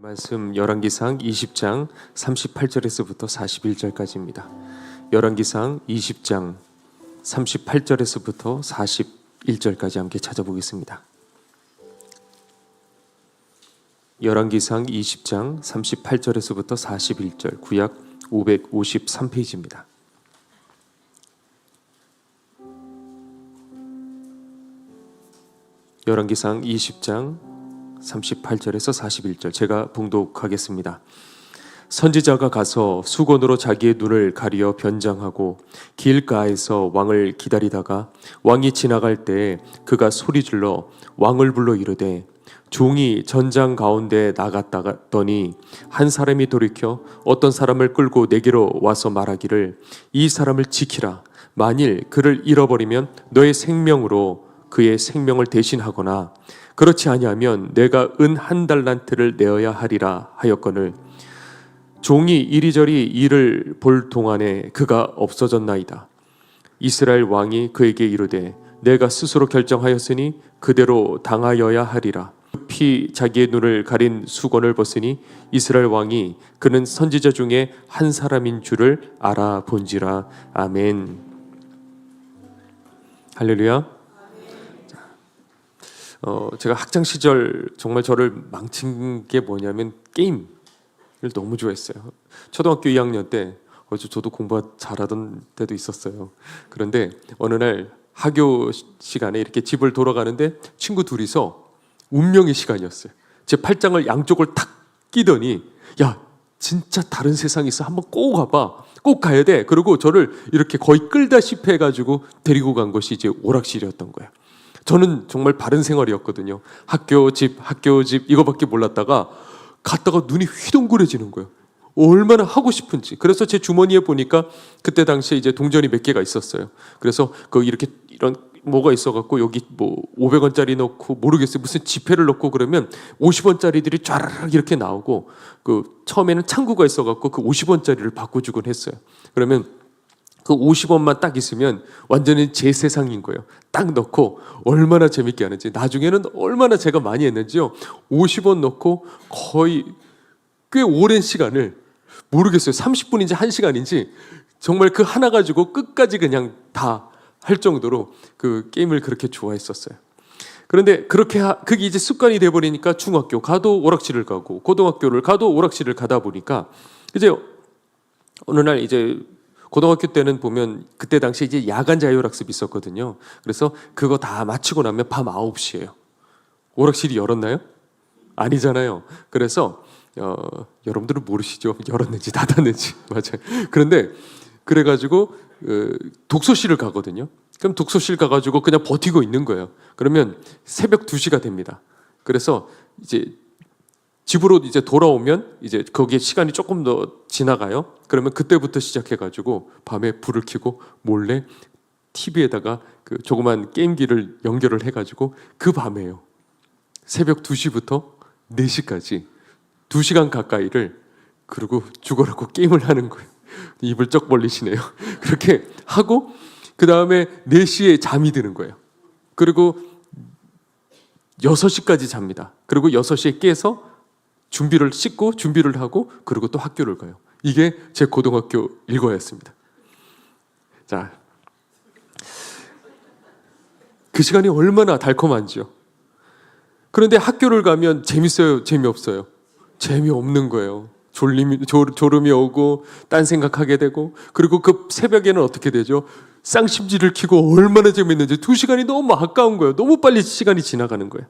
말씀 열왕기상 20장 38절에서부터 41절까지입니다. 열왕기상 20장 38절에서부터 41절까지 함께 찾아보겠습니다. 열왕기상 20장 38절에서부터 41절, 구약 553페이지입니다. 열왕기상 20장 38절에서 41절 제가 봉독하겠습니다. 선지자가 가서 수건으로 자기의 눈을 가리어 변장하고 길가에서 왕을 기다리다가 왕이 지나갈 때 그가 소리질러 왕을 불러 이르되 종이 전장 가운데 나갔더니 한 사람이 돌이켜 어떤 사람을 끌고 내게로 와서 말하기를 이 사람을 지키라. 만일 그를 잃어버리면 너의 생명으로 그의 생명을 대신하거나 그렇지 아니하면 내가 은 1달란트를 내어야 하리라 하였거늘 종이 이리저리 이를 볼 동안에 그가 없어졌나이다. 이스라엘 왕이 그에게 이르되 내가 스스로 결정하였으니 그대로 당하여야 하리라. 급히 자기의 눈을 가린 수건을 벗으니 이스라엘 왕이 그는 선지자 중에 한 사람인 줄을 알아본지라. 아멘. 할렐루야. 제가 학창 시절 정말 저를 망친 게 뭐냐면 게임을 너무 좋아했어요. 초등학교 2학년 때 저도 공부 잘하던 때도 있었어요. 그런데 어느 날 학교 시간에 이렇게 집을 돌아가는데 친구 둘이서 운명의 시간이었어요. 제 팔짱을 양쪽을 탁 끼더니 야 진짜 다른 세상이 있어. 한번 꼭 가봐. 꼭 가야 돼. 그리고 저를 이렇게 거의 끌다시피 해가지고 데리고 간 것이 이제 오락실이었던 거예요. 저는 정말 바른 생활이었거든요. 학교 집 이거밖에 몰랐다가 갔다가 눈이 휘둥그레지는 거예요. 얼마나 하고 싶은지. 그래서 제 주머니에 보니까 그때 당시에 이제 동전이 몇 개가 있었어요. 그래서 그 이렇게 이런 뭐가 있어갖고 여기 뭐 500원짜리 넣고 모르겠어요. 무슨 지폐를 넣고 그러면 50원짜리들이 쫘라락 이렇게 나오고 그 처음에는 창구가 있어갖고 그 50원짜리를 바꿔주곤 했어요. 그러면 그 50원만 딱 있으면 완전히 제 세상인 거예요. 딱 넣고 얼마나 재밌게 하는지. 나중에는 얼마나 제가 많이 했는지요. 50원 넣고 거의 꽤 오랜 시간을 모르겠어요. 30분인지 1시간인지 정말 그 하나 가지고 끝까지 그냥 다 할 정도로 그 게임을 그렇게 좋아했었어요. 그런데 그게 이제 습관이 돼버리니까 중학교 가도 오락실을 가고 고등학교를 가도 오락실을 가다 보니까 이제 어느 날 이제 고등학교 때는 보면 그때 당시 이제 야간 자율학습이 있었거든요. 그래서 그거 다 마치고 나면 밤 9시예요. 오락실이 열었나요? 아니잖아요. 그래서 여러분들은 모르시죠? 열었는지 닫았는지. 맞아요. 그런데 그래가지고 독서실을 가거든요. 그럼 독서실 가가지고 그냥 버티고 있는 거예요. 그러면 새벽 2시가 됩니다. 그래서 이제 집으로 이제 돌아오면 이제 거기에 시간이 조금 더 지나가요. 그러면 그때부터 시작해가지고 밤에 불을 켜고 몰래 TV에다가 그 조그만 게임기를 연결을 해가지고 그 밤에요. 새벽 2시부터 4시까지 2시간 가까이를 그리고 죽어라고 게임을 하는 거예요. 입을 쩍 벌리시네요. 그렇게 하고 그 다음에 4시에 잠이 드는 거예요. 그리고 6시까지 잡니다. 그리고 6시에 깨서 준비를 씻고 준비를 하고 그리고 또 학교를 가요. 이게 제 고등학교 일과였습니다. 자, 그 시간이 얼마나 달콤한지요. 그런데 학교를 가면 재밌어요? 재미없어요? 재미없는 거예요. 졸음이 오고 딴 생각하게 되고 그리고 그 새벽에는 어떻게 되죠? 쌍심지를 켜고 얼마나 재밌는지 2시간이 너무 아까운 거예요. 너무 빨리 시간이 지나가는 거예요.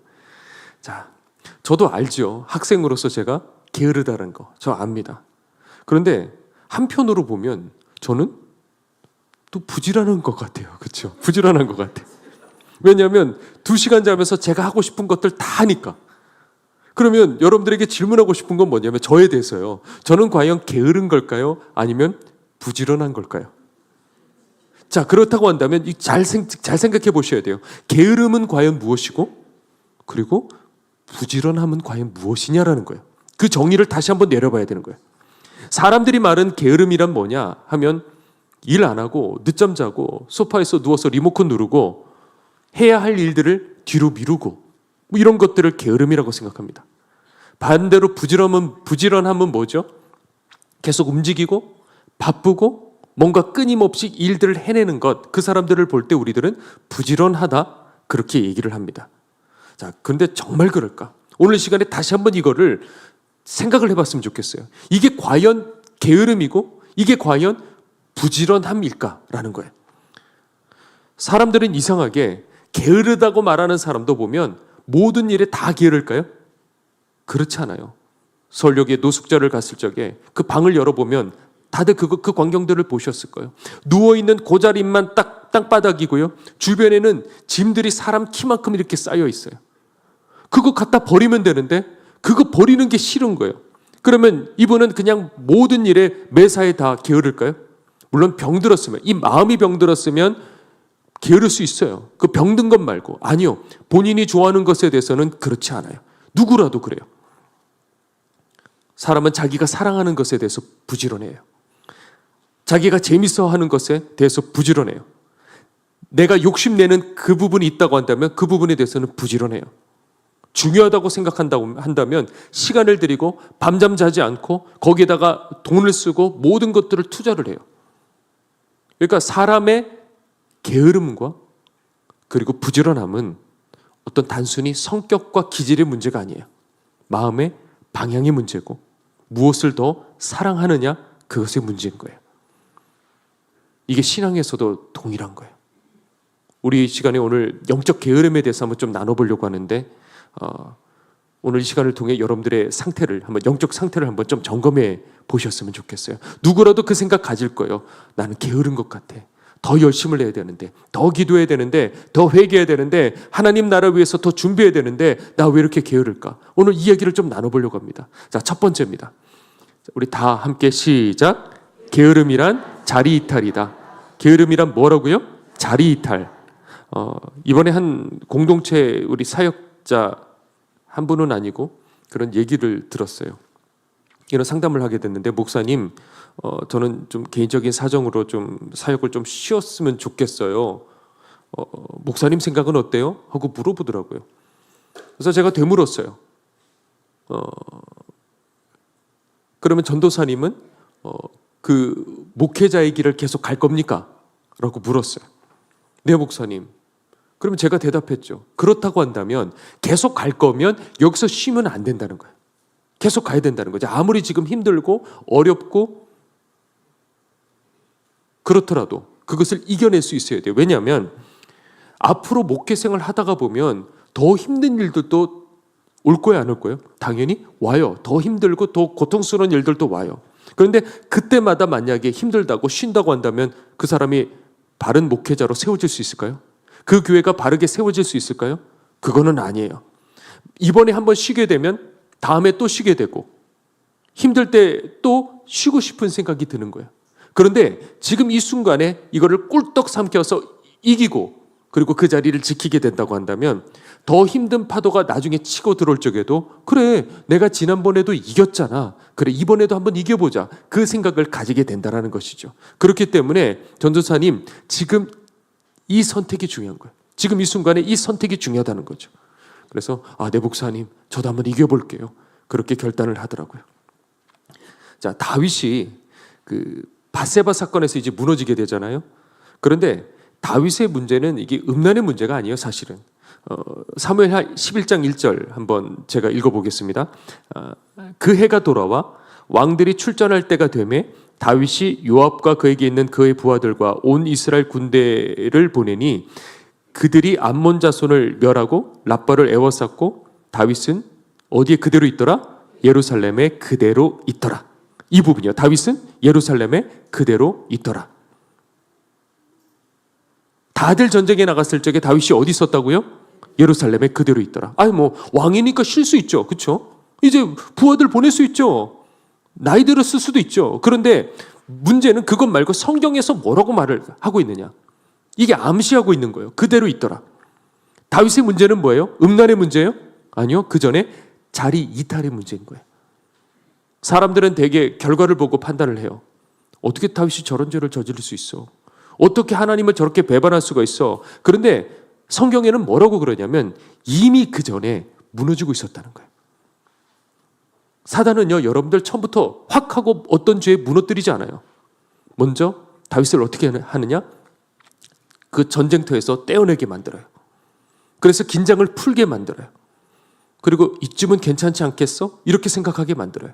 자, 저도 알죠. 학생으로서 제가 게으르다는 거 저 압니다. 그런데 한편으로 보면 저는 또 부지런한 것 같아요. 그렇죠? 부지런한 것 같아요. 왜냐하면 2시간 자면서 제가 하고 싶은 것들 다 하니까. 그러면 여러분들에게 질문하고 싶은 건 뭐냐면 저에 대해서요. 저는 과연 게으른 걸까요? 아니면 부지런한 걸까요? 자, 그렇다고 한다면 잘 생각해 보셔야 돼요. 게으름은 과연 무엇이고 그리고 부지런함은 과연 무엇이냐라는 거예요. 그 정의를 다시 한번 내려봐야 되는 거예요. 사람들이 말은 게으름이란 뭐냐 하면 일 안 하고 늦잠 자고 소파에서 누워서 리모컨 누르고 해야 할 일들을 뒤로 미루고 뭐 이런 것들을 게으름이라고 생각합니다. 반대로 부지런함은 뭐죠? 계속 움직이고 바쁘고 뭔가 끊임없이 일들을 해내는 것. 그 사람들을 볼 때 우리들은 부지런하다 그렇게 얘기를 합니다. 자, 그런데 정말 그럴까? 오늘 시간에 다시 한번 이거를 생각을 해봤으면 좋겠어요. 이게 과연 게으름이고 이게 과연 부지런함일까라는 거예요. 사람들은 이상하게 게으르다고 말하는 사람도 보면 모든 일에 다 게으를까요? 그렇지 않아요. 서울역에 노숙자를 갔을 적에 그 방을 열어보면 다들 그 광경들을 보셨을 거예요. 누워있는 고자리만 딱 땅바닥이고요. 주변에는 짐들이 사람 키만큼 이렇게 쌓여 있어요. 그거 갖다 버리면 되는데 그거 버리는 게 싫은 거예요. 그러면 이분은 그냥 모든 일에 매사에 다 게으를까요? 물론 병들었으면, 이 마음이 병들었으면 게으를 수 있어요. 그 병든 것 말고. 아니요. 본인이 좋아하는 것에 대해서는 그렇지 않아요. 누구라도 그래요. 사람은 자기가 사랑하는 것에 대해서 부지런해요. 자기가 재밌어 하는 것에 대해서 부지런해요. 내가 욕심내는 그 부분이 있다고 한다면 그 부분에 대해서는 부지런해요. 중요하다고 생각한다고 한다면 시간을 들이고 밤잠 자지 않고 거기에다가 돈을 쓰고 모든 것들을 투자를 해요. 그러니까 사람의 게으름과 그리고 부지런함은 어떤 단순히 성격과 기질의 문제가 아니에요. 마음의 방향의 문제고 무엇을 더 사랑하느냐 그것의 문제인 거예요. 이게 신앙에서도 동일한 거예요. 우리 시간에 오늘 영적 게으름에 대해서 한번 좀 나눠보려고 하는데 오늘 이 시간을 통해 여러분들의 상태를 한번 영적 상태를 한번 좀 점검해 보셨으면 좋겠어요. 누구라도 그 생각 가질 거예요. 나는 게으른 것 같아. 더 열심을 해야 되는데, 더 기도해야 되는데, 더 회개해야 되는데, 하나님 나라 위해서 더 준비해야 되는데 나 왜 이렇게 게으를까? 오늘 이 얘기를 좀 나눠보려고 합니다. 자, 첫 번째입니다. 우리 다 함께 시작. 게으름이란 자리 이탈이다. 게으름이란 뭐라고요? 자리 이탈. 이번에 한 공동체 우리 사역자 한 분은 아니고 그런 얘기를 들었어요. 이런 상담을 하게 됐는데 목사님, 저는 좀 개인적인 사정으로 좀 사역을 좀 쉬었으면 좋겠어요. 목사님 생각은 어때요? 하고 물어보더라고요. 그래서 제가 되물었어요. 그러면 전도사님은 그 목회자의 길을 계속 갈 겁니까? 라고 물었어요. 네, 목사님. 그러면 제가 대답했죠. 그렇다고 한다면 계속 갈 거면 여기서 쉬면 안 된다는 거예요. 계속 가야 된다는 거죠. 아무리 지금 힘들고 어렵고 그렇더라도 그것을 이겨낼 수 있어야 돼요. 왜냐하면 앞으로 목회 생활 하다가 보면 더 힘든 일들도 올 거예요, 안 올 거예요? 당연히 와요. 더 힘들고 더 고통스러운 일들도 와요. 그런데 그때마다 만약에 힘들다고 쉰다고 한다면 그 사람이 바른 목회자로 세워질 수 있을까요? 그 교회가 바르게 세워질 수 있을까요? 그거는 아니에요. 이번에 한번 쉬게 되면 다음에 또 쉬게 되고 힘들 때 또 쉬고 싶은 생각이 드는 거예요. 그런데 지금 이 순간에 이거를 꿀떡 삼켜서 이기고 그리고 그 자리를 지키게 된다고 한다면 더 힘든 파도가 나중에 치고 들어올 적에도 그래, 내가 지난번에도 이겼잖아. 그래, 이번에도 한번 이겨보자. 그 생각을 가지게 된다는 것이죠. 그렇기 때문에 전도사님, 지금 이 선택이 중요한 거예요. 지금 이 순간에 이 선택이 중요하다는 거죠. 그래서 네, 목사님, 저도 한번 이겨볼게요. 그렇게 결단을 하더라고요. 자, 다윗이 그 밧세바 사건에서 이제 무너지게 되잖아요. 그런데 다윗의 문제는 이게 음란의 문제가 아니에요, 사실은. 사무엘하 11장 1절 한번 제가 읽어보겠습니다. 그 해가 돌아와 왕들이 출전할 때가 되매 다윗이 요압과 그에게 있는 그의 부하들과 온 이스라엘 군대를 보내니 그들이 암몬 자손을 멸하고 라빠를 에워쌌고 다윗은 어디에 그대로 있더라? 예루살렘에 그대로 있더라. 이 부분이요. 다윗은 예루살렘에 그대로 있더라. 다들 전쟁에 나갔을 적에 다윗이 어디 있었다고요? 예루살렘에 그대로 있더라. 아니 뭐 왕이니까 쉴 수 있죠. 그렇죠? 이제 부하들 보낼 수 있죠. 나이 들었을 수도 있죠. 그런데 문제는 그것 말고 성경에서 뭐라고 말을 하고 있느냐. 이게 암시하고 있는 거예요. 그대로 있더라. 다윗의 문제는 뭐예요? 음란의 문제예요? 아니요. 그 전에 자리 이탈의 문제인 거예요. 사람들은 대개 결과를 보고 판단을 해요. 어떻게 다윗이 저런 죄를 저지를 수 있어? 어떻게 하나님을 저렇게 배반할 수가 있어? 그런데 성경에는 뭐라고 그러냐면 이미 그 전에 무너지고 있었다는 거예요. 사단은요, 여러분들 처음부터 확 하고 어떤 죄에 무너뜨리지 않아요. 먼저 다윗을 어떻게 하느냐? 그 전쟁터에서 떼어내게 만들어요. 그래서 긴장을 풀게 만들어요. 그리고 이쯤은 괜찮지 않겠어? 이렇게 생각하게 만들어요.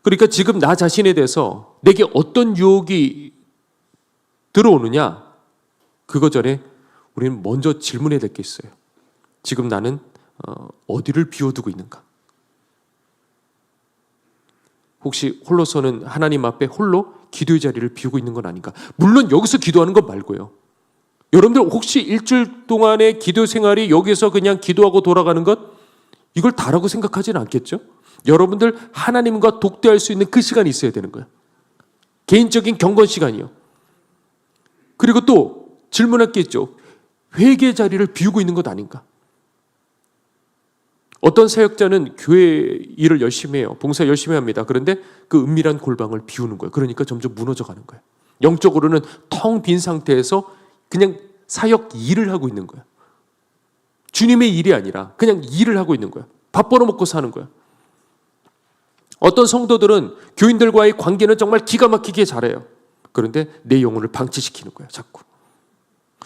그러니까 지금 나 자신에 대해서 내게 어떤 유혹이 들어오느냐? 그거 전에 우리는 먼저 질문해야 될 게 있어요. 지금 나는 어디를 비워두고 있는가? 혹시 홀로서는 하나님 앞에 홀로 기도의 자리를 비우고 있는 건 아닌가? 물론 여기서 기도하는 것 말고요. 여러분들 혹시 일주일 동안의 기도 생활이 여기서 그냥 기도하고 돌아가는 것? 이걸 다라고 생각하지는 않겠죠? 여러분들 하나님과 독대할 수 있는 그 시간이 있어야 되는 거예요. 개인적인 경건 시간이요. 그리고 또 질문할 게 있죠. 회개 자리를 비우고 있는 것 아닌가? 어떤 사역자는 교회 일을 열심히 해요. 봉사 열심히 합니다. 그런데 그 은밀한 골방을 비우는 거예요. 그러니까 점점 무너져 가는 거예요. 영적으로는 텅 빈 상태에서 그냥 사역 일을 하고 있는 거예요. 주님의 일이 아니라 그냥 일을 하고 있는 거예요. 밥 벌어먹고 사는 거예요. 어떤 성도들은 교인들과의 관계는 정말 기가 막히게 잘해요. 그런데 내 영혼을 방치시키는 거예요. 자꾸.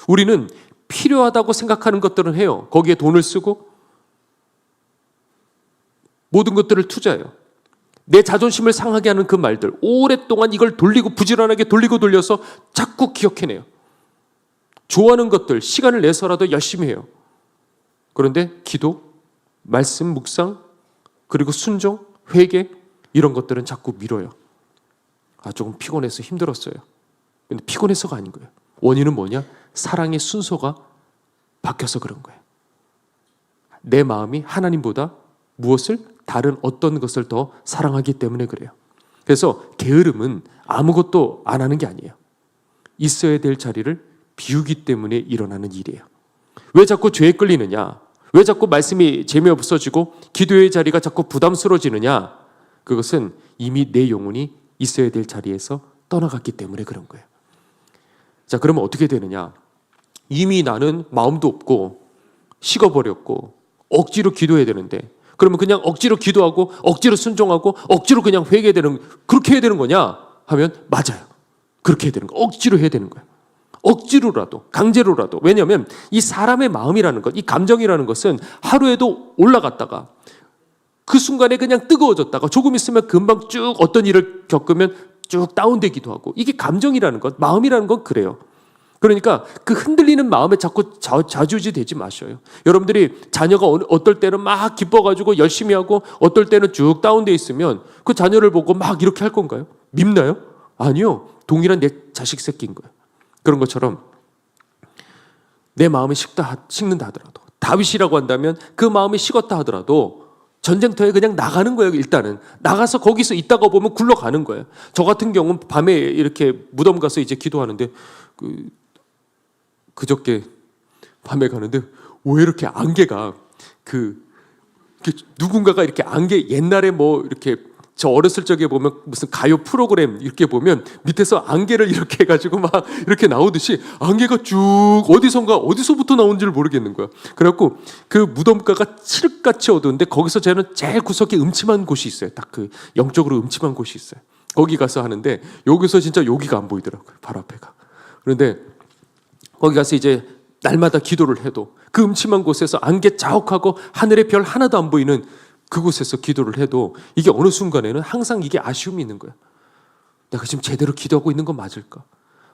우리는 필요하다고 생각하는 것들은 해요. 거기에 돈을 쓰고 모든 것들을 투자해요. 내 자존심을 상하게 하는 그 말들, 오랫동안 이걸 돌리고 부지런하게 돌리고 돌려서 자꾸 기억해내요. 좋아하는 것들 시간을 내서라도 열심히 해요. 그런데 기도, 말씀, 묵상, 그리고 순종, 회개 이런 것들은 자꾸 미뤄요. 조금 피곤해서 힘들었어요. 근데 피곤해서가 아닌 거예요. 원인은 뭐냐? 사랑의 순서가 바뀌어서 그런 거예요. 내 마음이 하나님보다 무엇을? 다른 어떤 것을 더 사랑하기 때문에 그래요. 그래서 게으름은 아무것도 안 하는 게 아니에요. 있어야 될 자리를 비우기 때문에 일어나는 일이에요. 왜 자꾸 죄에 끌리느냐? 왜 자꾸 말씀이 재미없어지고 기도의 자리가 자꾸 부담스러워지느냐? 그것은 이미 내 영혼이 있어야 될 자리에서 떠나갔기 때문에 그런 거예요. 자, 그러면 어떻게 되느냐? 이미 나는 마음도 없고 식어버렸고 억지로 기도해야 되는데 그러면 그냥 억지로 기도하고 억지로 순종하고 억지로 그냥 회개되는 그렇게 해야 되는 거냐 하면 맞아요. 그렇게 해야 되는 거. 억지로 해야 되는 거예요. 억지로라도 강제로라도. 왜냐하면 이 사람의 마음이라는 것, 이 감정이라는 것은 하루에도 올라갔다가 그 순간에 그냥 뜨거워졌다가 조금 있으면 금방 쭉 어떤 일을 겪으면 쭉 다운되기도 하고 이게 감정이라는 것, 마음이라는 건 그래요. 그러니까 그 흔들리는 마음에 자꾸 좌지우지 되지 마셔요. 여러분들이 자녀가 어떨 때는 막 기뻐가지고 열심히 하고 어떨 때는 쭉 다운돼 있으면 그 자녀를 보고 막 이렇게 할 건가요? 밉나요? 아니요. 동일한 내 자식 새끼인 거예요. 그런 것처럼 내 마음이 식는다 하더라도 다윗이라고 한다면 그 마음이 식었다 하더라도 전쟁터에 그냥 나가는 거예요. 일단은 나가서 거기서 있다가 보면 굴러가는 거예요. 저 같은 경우는 밤에 이렇게 무덤 가서 이제 기도하는데 그저께 밤에 가는데 왜 이렇게 안개가 누군가가 이렇게 안개 옛날에 뭐 이렇게 저 어렸을 적에 보면 무슨 가요 프로그램 이렇게 보면 밑에서 안개를 이렇게 해가지고 막 이렇게 나오듯이 안개가 쭉 어디서부터 나온지를 모르겠는 거야. 그래갖고 그 무덤가가 칠흑같이 어두운데 거기서 저는 제일 구석에 음침한 곳이 있어요. 딱 그 영적으로 음침한 곳이 있어요. 거기 가서 하는데 여기서 진짜 여기가 안 보이더라고요. 바로 앞에가. 그런데 거기 가서 이제 날마다 기도를 해도 그 음침한 곳에서 안개 자욱하고 하늘의 별 하나도 안 보이는 그곳에서 기도를 해도 이게 어느 순간에는 항상 이게 아쉬움이 있는 거야. 내가 지금 제대로 기도하고 있는 건 맞을까?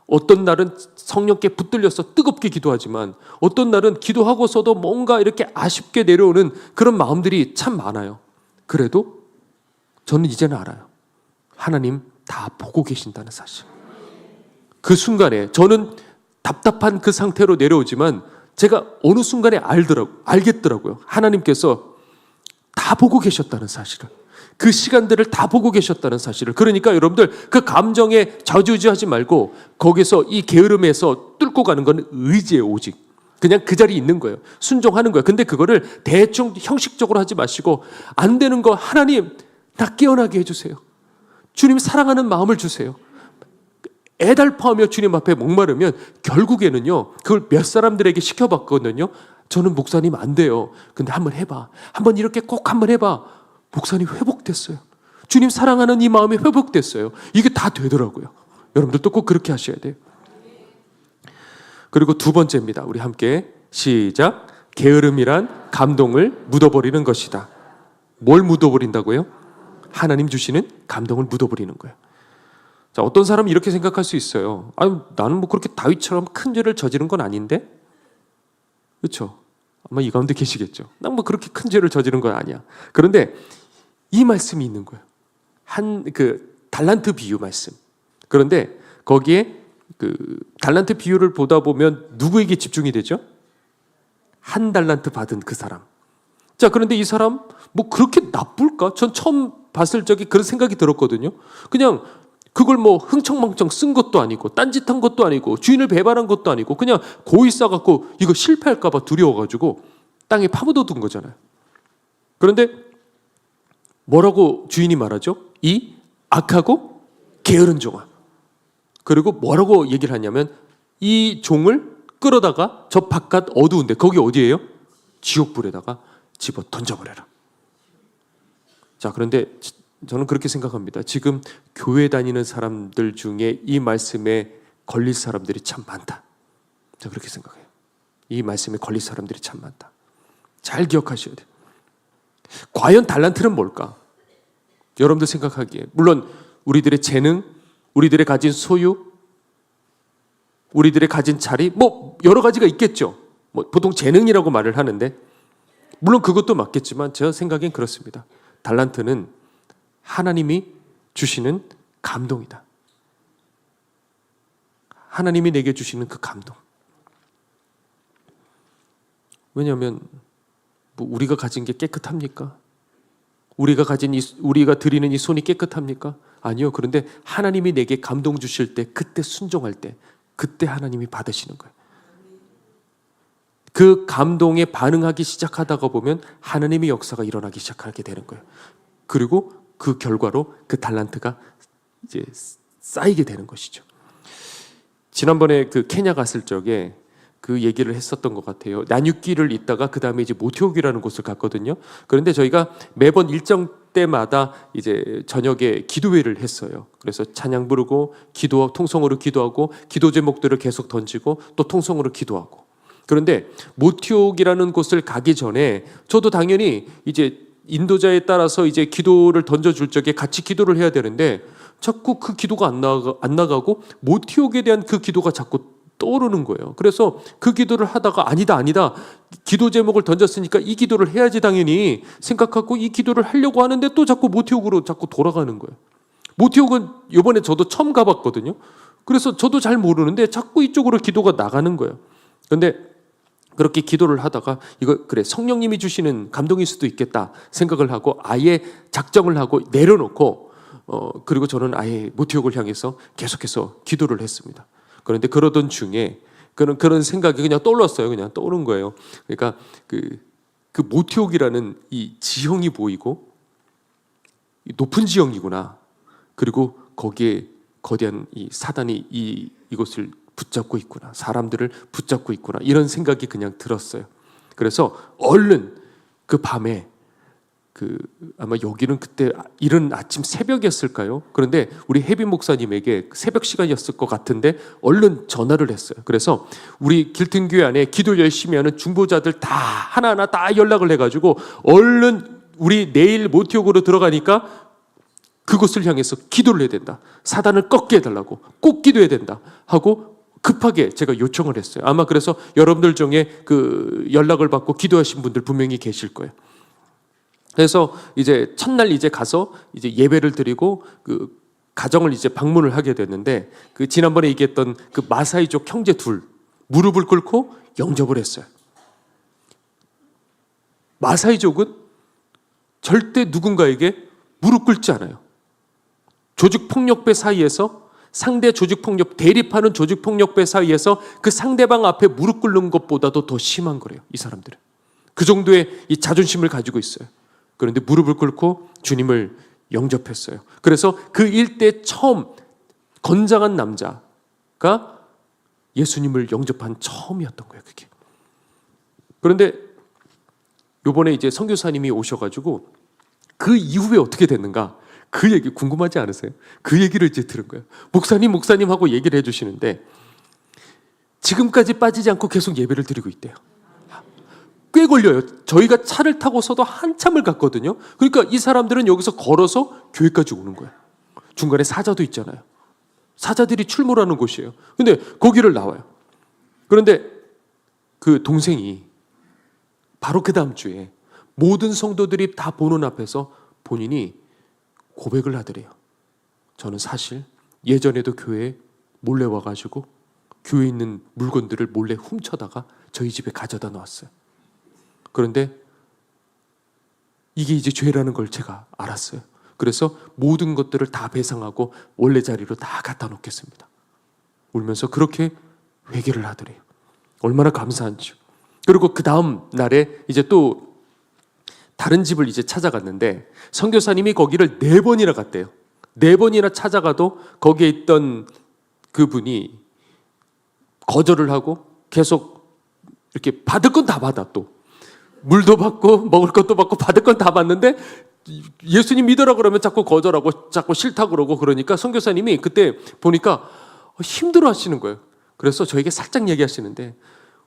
어떤 날은 성령께 붙들려서 뜨겁게 기도하지만 어떤 날은 기도하고서도 뭔가 이렇게 아쉽게 내려오는 그런 마음들이 참 많아요. 그래도 저는 이제는 알아요. 하나님 다 보고 계신다는 사실. 그 순간에 저는 답답한 그 상태로 내려오지만 제가 어느 순간에 알겠더라고요. 하나님께서 다 보고 계셨다는 사실을. 그 시간들을 다 보고 계셨다는 사실을. 그러니까 여러분들 그 감정에 좌지우지하지 말고 거기서 이 게으름에서 뚫고 가는 건 의지예요. 오직 그냥 그 자리에 있는 거예요. 순종하는 거예요. 근데 그거를 대충 형식적으로 하지 마시고 안 되는 거 하나님 나 깨어나게 해주세요. 주님 사랑하는 마음을 주세요. 애달파하며 주님 앞에 목마르면 결국에는요 그걸 몇 사람들에게 시켜봤거든요. 저는 목사님 안 돼요. 근데 한번 해봐. 한번 이렇게 꼭 한번 해봐. 목사님 회복됐어요. 주님 사랑하는 이 마음이 회복됐어요. 이게 다 되더라고요. 여러분들도 꼭 그렇게 하셔야 돼요. 그리고 두 번째입니다. 우리 함께 시작. 게으름이란 감동을 묻어버리는 것이다. 뭘 묻어버린다고요? 하나님 주시는 감동을 묻어버리는 거예요. 자, 어떤 사람은 이렇게 생각할 수 있어요. 아니, 나는 뭐 그렇게 다윗처럼 큰 죄를 저지른 건 아닌데? 그렇죠? 아마 이 가운데 계시겠죠. 난 뭐 그렇게 큰 죄를 저지른 건 아니야. 그런데 이 말씀이 있는 거예요. 달란트 비유 말씀. 그런데 거기에 달란트 비유를 보다 보면 누구에게 집중이 되죠? 한 달란트 받은 그 사람. 자, 그런데 이 사람 뭐 그렇게 나쁠까? 전 처음 봤을 적에 그런 생각이 들었거든요. 그냥 그걸 뭐 흥청망청 쓴 것도 아니고 딴짓한 것도 아니고 주인을 배반한 것도 아니고 그냥 고이 싸갖고 이거 실패할까 봐 두려워가지고 땅에 파묻어둔 거잖아요. 그런데 뭐라고 주인이 말하죠? 이 악하고 게으른 종아. 그리고 뭐라고 얘기를 하냐면 이 종을 끌어다가 저 바깥 어두운데 거기 어디예요? 지옥불에다가 집어 던져버려라. 자, 그런데 저는 그렇게 생각합니다. 지금 교회 다니는 사람들 중에 이 말씀에 걸릴 사람들이 참 많다. 저는 그렇게 생각해요. 이 말씀에 걸릴 사람들이 참 많다. 잘 기억하셔야 돼요. 과연 달란트는 뭘까? 여러분들 생각하기에 물론 우리들의 재능, 우리들의 가진 소유, 우리들의 가진 자리, 뭐 여러 가지가 있겠죠. 뭐 보통 재능이라고 말을 하는데 물론 그것도 맞겠지만 제 생각엔 그렇습니다. 달란트는 하나님이 주시는 감동이다. 하나님이 내게 주시는 그 감동. 왜냐하면 뭐 우리가 가진 게 깨끗합니까? 우리가 드리는 이 손이 깨끗합니까? 아니요. 그런데 하나님이 내게 감동 주실 때, 그때 순종할 때, 그때 하나님이 받으시는 거예요. 그 감동에 반응하기 시작하다가 보면 하나님의 역사가 일어나기 시작하게 되는 거예요. 그리고 그 결과로 그 달란트가 이제 쌓이게 되는 것이죠. 지난번에 그 케냐 갔을 적에 그 얘기를 했었던 것 같아요. 나눗길을 있다가 그 다음에 이제 모티옥이라는 곳을 갔거든요. 그런데 저희가 매번 일정 때마다 이제 저녁에 기도회를 했어요. 그래서 찬양 부르고 기도, 통성으로 기도하고 기도 제목들을 계속 던지고 또 통성으로 기도하고. 그런데 모티옥이라는 곳을 가기 전에 저도 당연히 이제 인도자에 따라서 이제 기도를 던져줄 적에 같이 기도를 해야 되는데 자꾸 그 기도가 안 나가고 모티옥에 대한 그 기도가 자꾸 떠오르는 거예요. 그래서 그 기도를 하다가 아니다 기도 제목을 던졌으니까 이 기도를 해야지 당연히 생각하고 이 기도를 하려고 하는데 또 자꾸 모티옥으로 자꾸 돌아가는 거예요. 모티옥은 이번에 저도 처음 가봤거든요. 그래서 저도 잘 모르는데 자꾸 이쪽으로 기도가 나가는 거예요. 그런데 그렇게 기도를 하다가 이거 그래 성령님이 주시는 감동일 수도 있겠다 생각을 하고 아예 작정을 하고 내려놓고 그리고 저는 아예 모티옥을 향해서 계속해서 기도를 했습니다. 그런데 그러던 중에 그런 생각이 그냥 떠올랐어요. 그냥 떠오른 거예요. 그러니까 그 모티옥이라는 이 지형이 보이고 높은 지형이구나. 그리고 거기에 거대한 이 사단이 이곳을 붙잡고 있구나. 사람들을 붙잡고 있구나. 이런 생각이 그냥 들었어요. 그래서 얼른 그 밤에 아마 여기는 그때 이른 아침 새벽이었을까요? 그런데 우리 혜빈 목사님에게 새벽 시간이었을 것 같은데 얼른 전화를 했어요. 그래서 우리 길튼교회 안에 기도 열심히 하는 중보자들 다 하나하나 다 연락을 해가지고 얼른 우리 내일 모티옥으로 들어가니까 그곳을 향해서 기도를 해야 된다. 사단을 꺾게 해달라고 꼭 기도해야 된다 하고 급하게 제가 요청을 했어요. 아마 그래서 여러분들 중에 그 연락을 받고 기도하신 분들 분명히 계실 거예요. 그래서 이제 첫날 이제 가서 이제 예배를 드리고 그 가정을 이제 방문을 하게 됐는데 그 지난번에 얘기했던 그 마사이족 형제 둘 무릎을 꿇고 영접을 했어요. 마사이족은 절대 누군가에게 무릎 꿇지 않아요. 조직폭력배 사이에서 상대 조직폭력, 대립하는 조직폭력배 사이에서 그 상대방 앞에 무릎 꿇는 것보다도 더 심한 거래요. 이 사람들은. 그 정도의 이 자존심을 가지고 있어요. 그런데 무릎을 꿇고 주님을 영접했어요. 그래서 그 일대 처음 건장한 남자가 예수님을 영접한 처음이었던 거예요. 그게. 그런데 요번에 이제 선교사님이 오셔가지고 그 이후에 어떻게 됐는가? 그 얘기 궁금하지 않으세요? 그 얘기를 이제 들은 거예요. 목사님 하고 얘기를 해주시는데 지금까지 빠지지 않고 계속 예배를 드리고 있대요. 꽤 걸려요. 저희가 차를 타고서도 한참을 갔거든요. 그러니까 이 사람들은 여기서 걸어서 교회까지 오는 거예요. 중간에 사자도 있잖아요. 사자들이 출몰하는 곳이에요. 근데 거기를 나와요. 그런데 그 동생이 바로 그 다음 주에 모든 성도들이 다 보는 앞에서 본인이 고백을 하더래요. 저는 사실 예전에도 교회에 몰래 와가지고 교회에 있는 물건들을 몰래 훔쳐다가 저희 집에 가져다 놓았어요. 그런데 이게 이제 죄라는 걸 제가 알았어요. 그래서 모든 것들을 다 배상하고 원래 자리로 다 갖다 놓겠습니다. 울면서 그렇게 회개를 하더래요. 얼마나 감사한지요. 그리고 그 다음 날에 이제 또 다른 집을 이제 찾아갔는데 선교사님이 거기를 4번이나 갔대요. 4번이나 찾아가도 거기에 있던 그분이 거절을 하고 계속 이렇게 받을 건 다 받아. 또 물도 받고 먹을 것도 받고 받을 건 다 받는데 예수님 믿으라 그러면 자꾸 거절하고 자꾸 싫다 그러고, 그러니까 선교사님이 그때 보니까 힘들어 하시는 거예요. 그래서 저에게 살짝 얘기하시는데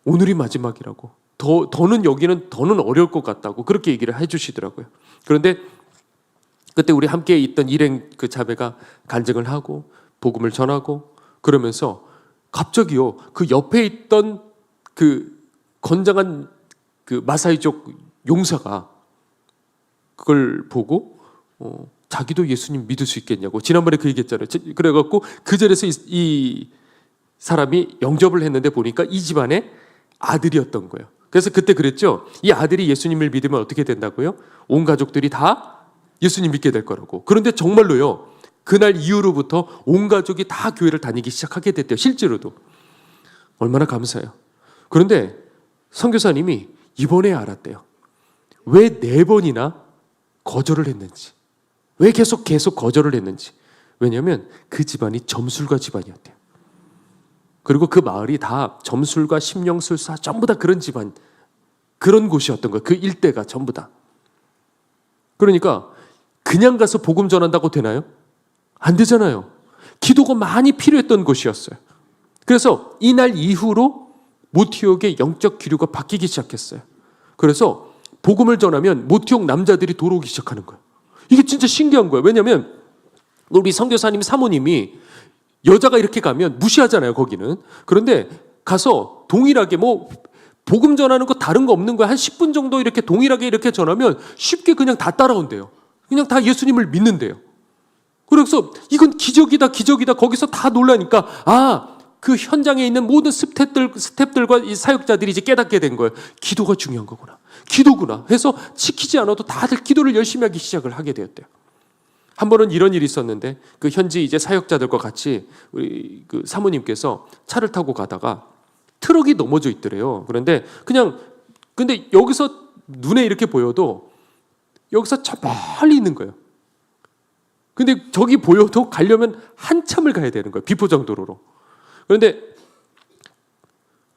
오늘이 마지막이라고, 더는 여기는 더는 어려울 것 같다고 그렇게 얘기를 해주시더라고요. 그런데 그때 우리 함께 있던 일행 그 자매가 간증을 하고 복음을 전하고 그러면서 갑자기요 그 옆에 있던 그 건장한 그 마사이족 용사가 그걸 보고 자기도 예수님 믿을 수 있겠냐고, 지난번에 그 얘기했잖아요. 그래갖고 그 자리에서 이 사람이 영접을 했는데 보니까 이 집안의 아들이었던 거예요. 그래서 그때 그랬죠. 이 아들이 예수님을 믿으면 어떻게 된다고요? 온 가족들이 다 예수님 믿게 될 거라고. 그런데 정말로요. 그날 이후로부터 온 가족이 다 교회를 다니기 시작하게 됐대요. 실제로도. 얼마나 감사해요. 그런데 선교사님이 이번에 알았대요. 왜 4번이나 거절을 했는지. 왜 계속 거절을 했는지. 왜냐하면 그 집안이 점술가 집안이었대요. 그리고 그 마을이 다 점술가, 심령술사 전부 다 그런 집안, 그런 곳이었던 거예요. 그 일대가 전부 다. 그러니까 그냥 가서 복음 전한다고 되나요? 안 되잖아요. 기도가 많이 필요했던 곳이었어요. 그래서 이날 이후로 모티옥의 영적 기류가 바뀌기 시작했어요. 그래서 복음을 전하면 모티옥 남자들이 돌아오기 시작하는 거예요. 이게 진짜 신기한 거예요. 왜냐하면 우리 선교사님 사모님이 여자가 이렇게 가면 무시하잖아요, 거기는. 그런데 가서 동일하게 뭐 복음 전하는 거 다른 거 없는 거야. 한 10분 정도 이렇게 동일하게 이렇게 전하면 쉽게 그냥 다 따라온대요. 그냥 다 예수님을 믿는데요. 그래서 이건 기적이다. 거기서 다 놀라니까 그 현장에 있는 모든 스태프들과 이 사역자들이 이제 깨닫게 된 거예요. 기도가 중요한 거구나. 기도구나 해서 시키지 않아도 다들 기도를 열심히 하기 시작을 하게 되었대요. 한 번은 이런 일이 있었는데 그 현지 이제 사역자들과 같이 우리 그 사모님께서 차를 타고 가다가 트럭이 넘어져 있더래요. 그런데 근데 여기서 눈에 이렇게 보여도 여기서 저 멀리 있는 거예요. 근데 저기 보여도 가려면 한참을 가야 되는 거예요. 비포장도로로. 그런데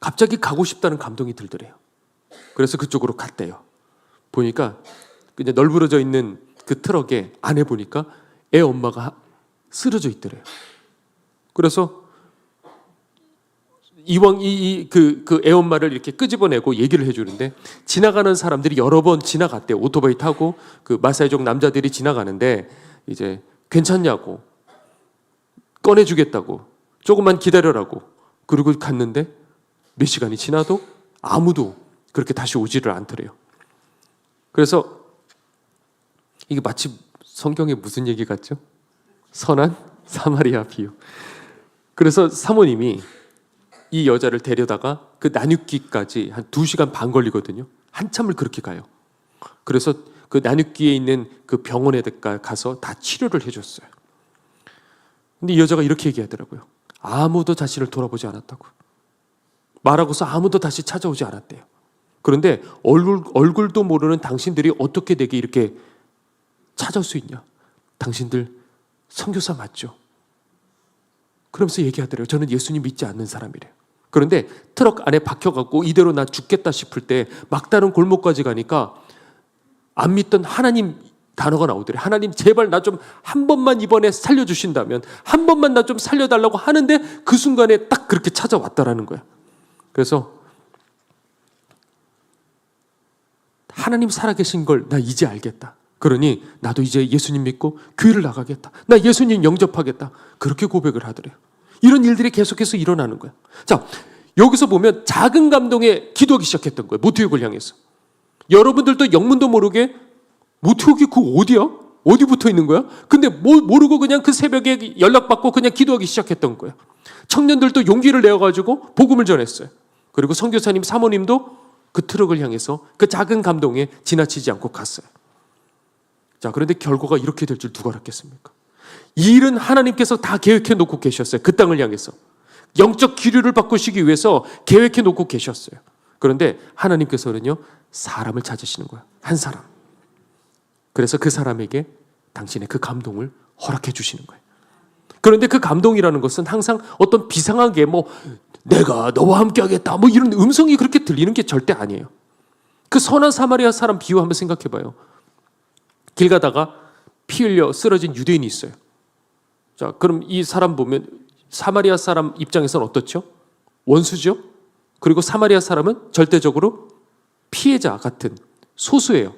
갑자기 가고 싶다는 감동이 들더래요. 그래서 그쪽으로 갔대요. 보니까 이제 널브러져 있는 그 트럭에 안에 보니까 애 엄마가 쓰러져 있더래요. 그래서 이왕 그 애 엄마를 이렇게 끄집어내고 얘기를 해주는데 지나가는 사람들이 여러 번 지나갔대요. 오토바이 타고 그 마사이족 남자들이 지나가는데 이제 괜찮냐고, 꺼내주겠다고, 조금만 기다려라고. 그리고 갔는데 몇 시간이 지나도 아무도 그렇게 다시 오지를 않더래요. 그래서 이게 마치 성경에 무슨 얘기 같죠? 선한 사마리아 비유. 그래서 사모님이 이 여자를 데려다가 그 나뉩기까지 한 2시간 반 걸리거든요. 한참을 그렇게 가요. 그래서 그 나뉩기에 있는 그 병원에 가서 다 치료를 해줬어요. 근데 이 여자가 이렇게 얘기하더라고요. 아무도 자신을 돌아보지 않았다고. 말하고서 아무도 다시 찾아오지 않았대요. 그런데 얼굴도 모르는 당신들이 어떻게 내게 이렇게 찾아올 수 있냐? 당신들 선교사 맞죠? 그러면서 얘기하더래요. 저는 예수님 믿지 않는 사람이래요. 그런데 트럭 안에 박혀갖고 이대로 나 죽겠다 싶을 때 막다른 골목까지 가니까 안 믿던 하나님 단어가 나오더래. 하나님 제발 나 좀 한 번만 이번에 살려주신다면, 한 번만 나 좀 살려달라고 하는데 그 순간에 딱 그렇게 찾아왔다라는 거야. 그래서 하나님 살아계신 걸 나 이제 알겠다. 그러니 나도 이제 예수님 믿고 교회를 나가겠다. 나 예수님 영접하겠다. 그렇게 고백을 하더래요. 이런 일들이 계속해서 일어나는 거야. 자, 여기서 보면 작은 감동에 기도하기 시작했던 거예요. 모태육을 향해서. 여러분들도 영문도 모르게 모태육이 그 어디야? 어디 붙어 있는 거야? 근데 모르고 그냥 그 새벽에 연락받고 그냥 기도하기 시작했던 거예요. 청년들도 용기를 내어가지고 복음을 전했어요. 그리고 선교사님, 사모님도 그 트럭을 향해서 그 작은 감동에 지나치지 않고 갔어요. 자, 그런데 결과가 이렇게 될 줄 누가 알았겠습니까? 이 일은 하나님께서 다 계획해 놓고 계셨어요. 그 땅을 향해서. 영적 기류를 바꾸시기 위해서 계획해 놓고 계셨어요. 그런데 하나님께서는요, 사람을 찾으시는 거예요. 한 사람. 그래서 그 사람에게 당신의 그 감동을 허락해 주시는 거예요. 그런데 그 감동이라는 것은 항상 어떤 비상하게 내가 너와 함께 하겠다 이런 음성이 그렇게 들리는 게 절대 아니에요. 그 선한 사마리아 사람 비유 한번 생각해 봐요. 길 가다가 피 흘려 쓰러진 유대인이 있어요. 자, 그럼 이 사람 보면 사마리아 사람 입장에서는 어떻죠? 원수죠? 그리고 사마리아 사람은 절대적으로 피해자 같은 소수예요.